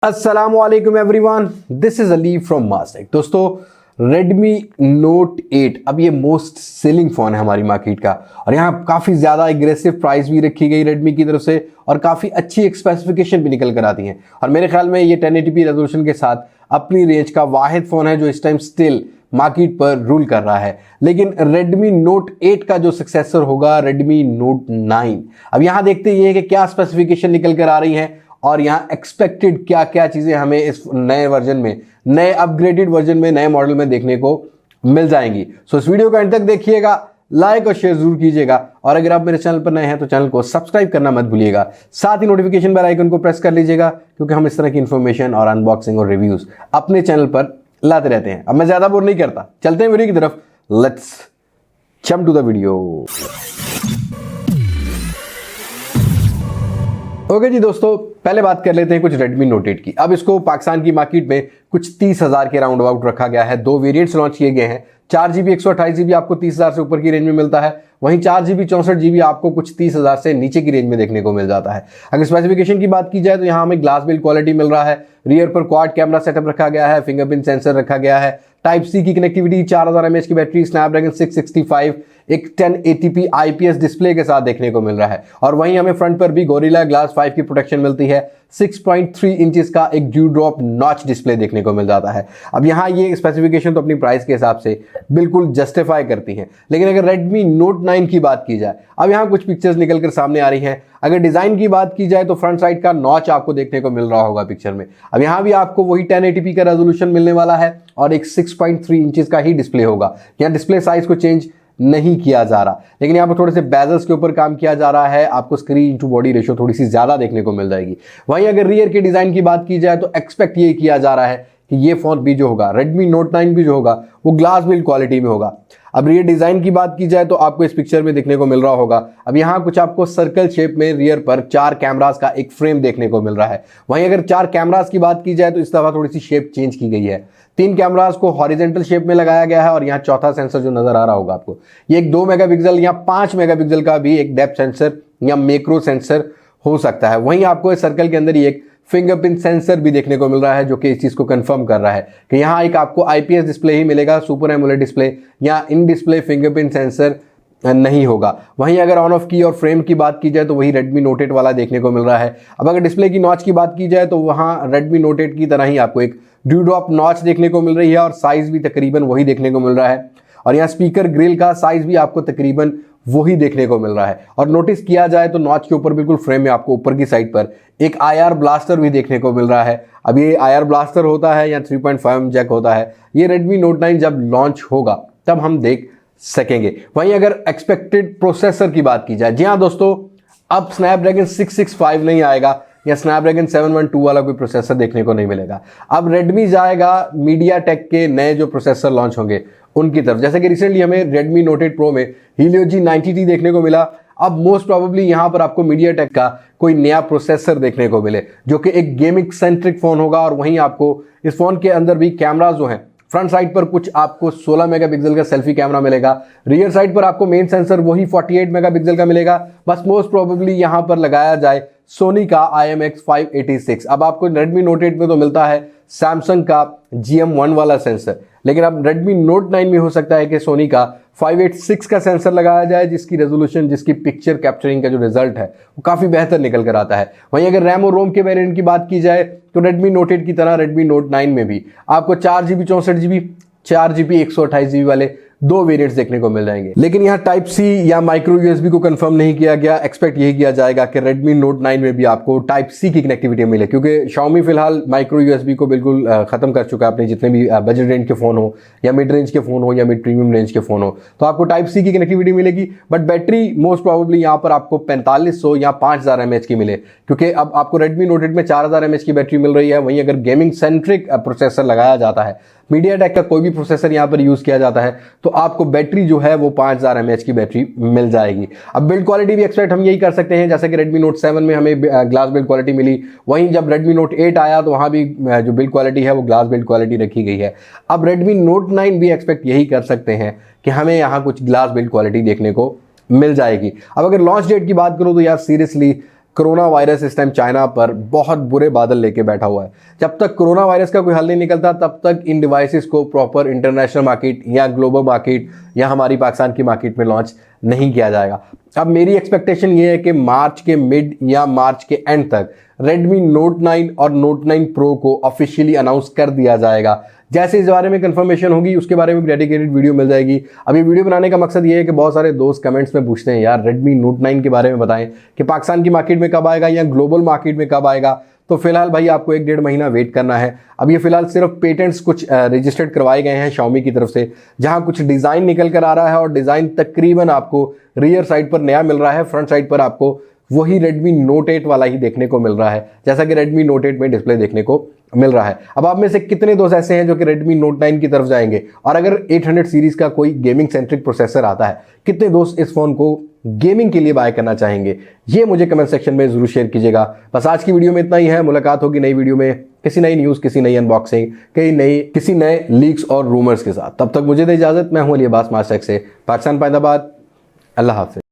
अस्सलामुअलैकुम everyone, this is Ali from Mastek. दोस्तों, Redmi Note 8 अब ये मोस्ट सेलिंग फोन है हमारी मार्केट का और यहाँ काफ़ी ज़्यादा एग्रेसिव प्राइस भी रखी गई Redmi की तरफ से और काफ़ी अच्छी एक स्पेसिफिकेशन भी निकल कर आती हैं। और मेरे ख्याल में ये 1080p रेजोल्यूशन के साथ अपनी रेंज का वाहिद फ़ोन है जो इस टाइम स्टिल मार्केट पर रूल कर रहा है। लेकिन Redmi Note 8 का जो सक्सेसर होगा Redmi Note 9, अब यहाँ देखते हैं कि क्या स्पेसिफिकेशन निकल कर आ रही है और यहाँ एक्सपेक्टेड क्या क्या चीज़ें हमें इस नए वर्जन में, नए अपग्रेडेड वर्जन में, नए मॉडल में देखने को मिल जाएंगी। सो इस वीडियो को अंत तक देखिएगा, लाइक और शेयर जरूर कीजिएगा और अगर आप मेरे चैनल पर नए हैं तो चैनल को सब्सक्राइब करना मत भूलिएगा। साथ ही नोटिफिकेशन बेल आइकन को प्रेस कर लीजिएगा क्योंकि हम इस तरह की इन्फॉर्मेशन और अनबॉक्सिंग और रिव्यूज अपने चैनल पर लाते रहते हैं। अब मैं ज़्यादा बोर नहीं करता, चलते हैं वीडियो की तरफ। Let's jump to the video. Okay जी दोस्तों, पहले बात कर लेते हैं कुछ Redmi Note 8 की। अब इसको पाकिस्तान की मार्केट में कुछ 30,000 के राउंड अबाउट रखा गया है। दो वेरिएंट्स लॉन्च किए गए हैं। 4GB 128GB आपको 30,000 से ऊपर की रेंज में मिलता है, वहीं 4GB 64GB आपको कुछ 30,000 से नीचे की रेंज में देखने को मिल जाता है। अगर स्पेसिफिकेशन की बात की जाए तो यहाँ हमें ग्लास बिल्ड क्वालिटी मिल रहा है, रियर पर क्वाड कैमरा सेटअप रखा गया है, फिंगरप्रिंट सेंसर रखा गया है, टाइप सी की कनेक्टिविटी, 4000 mAh की बैटरी, स्नैपड्रैगन 665, एक 1080p IPS डिस्प्ले के साथ देखने को मिल रहा है। और वहीं हमें फ्रंट पर भी गोरिल्ला ग्लास 5 की प्रोटेक्शन मिलती है। 6.3 इंचेस का एक ड्यू ड्रॉप नॉच डिस्प्ले देखने को मिल जाता है। अब यहाँ ये स्पेसिफिकेशन तो अपनी प्राइस के हिसाब से बिल्कुल जस्टिफाई करती हैं, लेकिन अगर Redmi Note 9 की बात की जाए, अब यहाँ कुछ पिक्चर्स निकल कर सामने आ रही हैं। अगर डिज़ाइन की बात की जाए तो फ्रंट साइड का नॉच आपको देखने को मिल रहा होगा पिक्चर में। अब यहाँ भी आपको वही 1080p का रेजोल्यूशन मिलने वाला है और एक 6.3 इंचेस का ही डिस्प्ले होगा। यहाँ डिस्प्ले साइज को चेंज नहीं किया जा रहा, लेकिन यहाँ पर थोड़े से बेजल्स के ऊपर काम किया जा रहा है। आपको स्क्रीन टू बॉडी रेशियो थोड़ी सी ज़्यादा देखने को मिल जाएगी। वहीं अगर रियर के डिज़ाइन की बात की जाए तो एक्सपेक्ट ये किया जा रहा है कि ये फ़ोन भी जो होगा, Redmi Note 9 भी जो होगा, वो ग्लास बिल्ड क्वालिटी में होगा। अब रियर डिज़ाइन की बात की जाए तो आपको इस पिक्चर में देखने को मिल रहा होगा। अब यहाँ कुछ आपको सर्कल शेप में रियर पर 4 कैमरास का एक फ्रेम देखने को मिल रहा है। वहीं अगर 4 कैमरास की बात की जाए तो इस दफ़ा थोड़ी सी शेप चेंज की गई है। 3 कैमरास को हॉरिजेंटल शेप में लगाया गया है और यहाँ चौथा सेंसर जो नजर आ रहा होगा आपको, ये एक 2 मेगापिक्सल या 5 मेगापिक्सल का भी एक डेप्थ सेंसर या मैक्रो सेंसर हो सकता है। वहीं आपको इस सर्कल के अंदर ही एक फिंगरप्रिंट सेंसर भी देखने को मिल रहा है जो कि इस चीज़ को कंफर्म कर रहा है कि यहाँ एक आपको IPS डिस्प्ले ही मिलेगा, सुपर एमोलेड डिस्प्ले या इन डिस्प्ले फिंगरप्रिंट सेंसर नहीं होगा। वहीं अगर ऑन ऑफ की और फ्रेम की बात की जाए तो वही Redmi Note 8 वाला देखने को मिल रहा है। अब अगर डिस्प्ले की नॉच की बात की जाए तो वहाँ Redmi Note 8 की तरह ही आपको एक ड्यू ड्रॉप नॉच देखने को मिल रही है और साइज़ भी तकरीबन वही देखने को मिल रहा है। और यहाँ स्पीकर ग्रिल का साइज़ भी आपको तकरीबन वही देखने को मिल रहा है। और नोटिस किया जाए तो नॉच के ऊपर बिल्कुल फ्रेम में आपको ऊपर की साइड पर एक IR ब्लास्टर भी देखने को मिल रहा है। अब ये IR ब्लास्टर होता है या 3.5 जैक होता है, ये Redmi Note 9 जब लॉन्च होगा तब हम देख सकेंगे। वहीं अगर एक्सपेक्टेड प्रोसेसर की बात की जाए, जी हाँ दोस्तों, अब स्नैपड्रैगन 665 नहीं आएगा या स्नैपड्रैगन 712 वाला कोई प्रोसेसर देखने को नहीं मिलेगा। अब Redmi जाएगा MediaTek के नए जो प्रोसेसर लॉन्च होंगे उनकी तरफ। जैसे कि रिसेंटली हमें Redmi Note 8 Pro में Helio G90T देखने को मिला। अब मोस्ट प्रोबेबली यहाँ पर आपको MediaTek का कोई नया प्रोसेसर देखने को मिले जो कि एक गेमिंग सेंट्रिक फ़ोन होगा। और वहीं आपको इस फ़ोन के अंदर भी कैमराज जो हैं, फ्रंट साइड पर कुछ आपको 16 मेगापिक्सल का सेल्फी कैमरा मिलेगा, रियर साइड पर आपको मेन सेंसर वही 48 मेगापिक्सल का मिलेगा। बस मोस्ट प्रोबेबली यहाँ पर लगाया जाए सोनी का IMX586। अब आपको Redmi Note 8 में तो मिलता है सैमसंग का GM1 वाला सेंसर, लेकिन अब Redmi Note 9 में हो सकता है कि सोनी का 586 का सेंसर लगाया जाए जिसकी रेजोल्यूशन, जिसकी पिक्चर कैप्चरिंग का जो रिजल्ट है वो काफ़ी बेहतर निकल कर आता है। वहीं अगर रैम और रोम के वेरिएंट की बात की जाए तो Redmi Note 8 की तरह Redmi Note 9 में भी आपको 4GB 64GB, 4GB 128GB वाले दो वेरिएंट्स देखने को मिल जाएंगे। लेकिन यहाँ टाइप सी या माइक्रो USB को कंफर्म नहीं किया गया। एक्सपेक्ट यही किया जाएगा कि Redmi Note 9 में भी आपको टाइप सी की कनेक्टिविटी मिले, क्योंकि Xiaomi फिलहाल माइक्रो USB को बिल्कुल खत्म कर चुका है। अपने जितने भी बजट रेंज के फ़ोन हो या मिड रेंज के फ़ोन हो या मिड प्रीमियम रेंज के फ़ोन हो, तो आपको टाइप सी की कनेक्टिविटी मिलेगी। बट बैटरी मोस्ट प्रॉबेबली यहाँ पर आपको 4500 या 5000 mAh की मिले, क्योंकि अब आपको Redmi Note 8 में 4000 mAh की बैटरी मिल रही है। वहीं अगर गेमिंग सेंट्रिक प्रोसेसर लगाया जाता है, MediaTek का कोई भी प्रोसेसर यहाँ पर यूज़ किया जाता है, तो आपको बैटरी जो है वो 5000 mAh की बैटरी मिल जाएगी। अब बिल्ड क्वालिटी भी एक्सपेक्ट हम यही कर सकते हैं, जैसे कि Redmi Note 7 में हमें ग्लास बिल्ड क्वालिटी मिली। वहीं जब Redmi Note 8 आया तो वहाँ भी जो बिल्ड क्वालिटी है वो ग्लास बिल्ड क्वालिटी रखी गई है। अब Redmi Note 9 भी एक्सपेक्ट यही कर सकते हैं कि हमें यहाँ कुछ ग्लास बिल्ड क्वालिटी देखने को मिल जाएगी। अब अगर लॉन्च डेट की बात करूँ तो यार सीरियसली कोरोना वायरस इस टाइम चाइना पर बहुत बुरे बादल लेके बैठा हुआ है। जब तक कोरोना वायरस का कोई हल नहीं निकलता तब तक इन डिवाइसेस को प्रॉपर इंटरनेशनल मार्केट या ग्लोबल मार्केट या हमारी पाकिस्तान की मार्केट में लॉन्च नहीं किया जाएगा। अब मेरी एक्सपेक्टेशन ये है कि मार्च के मिड या मार्च के एंड तक Redmi Note 9 और Note 9 Pro को ऑफिशियली अनाउंस कर दिया जाएगा। जैसे इस बारे में कंफर्मेशन होगी उसके बारे में डेडिकेटेड वीडियो मिल जाएगी। अभी वीडियो बनाने का मकसद ये है कि बहुत सारे दोस्त कमेंट्स में पूछते हैं यार Redmi Note 9 के बारे में बताएं कि पाकिस्तान की मार्केट में कब आएगा या ग्लोबल मार्केट में कब आएगा। तो फिलहाल भाई आपको 1-1.5 महीना वेट करना है। अब ये फिलहाल सिर्फ पेटेंट्स कुछ रजिस्टर्ड करवाए गए हैं Xiaomi की तरफ से, जहां कुछ डिज़ाइन निकल कर आ रहा है और डिज़ाइन तकरीबन आपको रियर साइड पर नया मिल रहा है, फ्रंट साइड पर आपको वही Redmi Note 8 वाला ही देखने को मिल रहा है जैसा कि Redmi Note 8 में डिस्प्ले देखने को मिल रहा है। अब आप में से कितने दोस्त ऐसे हैं जो कि Redmi Note 9 की तरफ जाएंगे, और अगर 800 सीरीज का कोई गेमिंग सेंट्रिक प्रोसेसर आता है, कितने दोस्त इस फोन को गेमिंग के लिए बाय करना चाहेंगे, ये मुझे कमेंट सेक्शन में जरूर शेयर कीजिएगा। बस आज की वीडियो में इतना ही है। मुलाकात होगी नई वीडियो में किसी नई न्यूज़, किसी नई अनबॉक्सिंग, किसी नए लीक्स और रूमर्स के साथ। तब तक मुझे दे इजाजत। मैं हूं अली अब्बास मास्टेक से, पाकिस्तान पाइंदाबाद। अल्लाह हाफिज।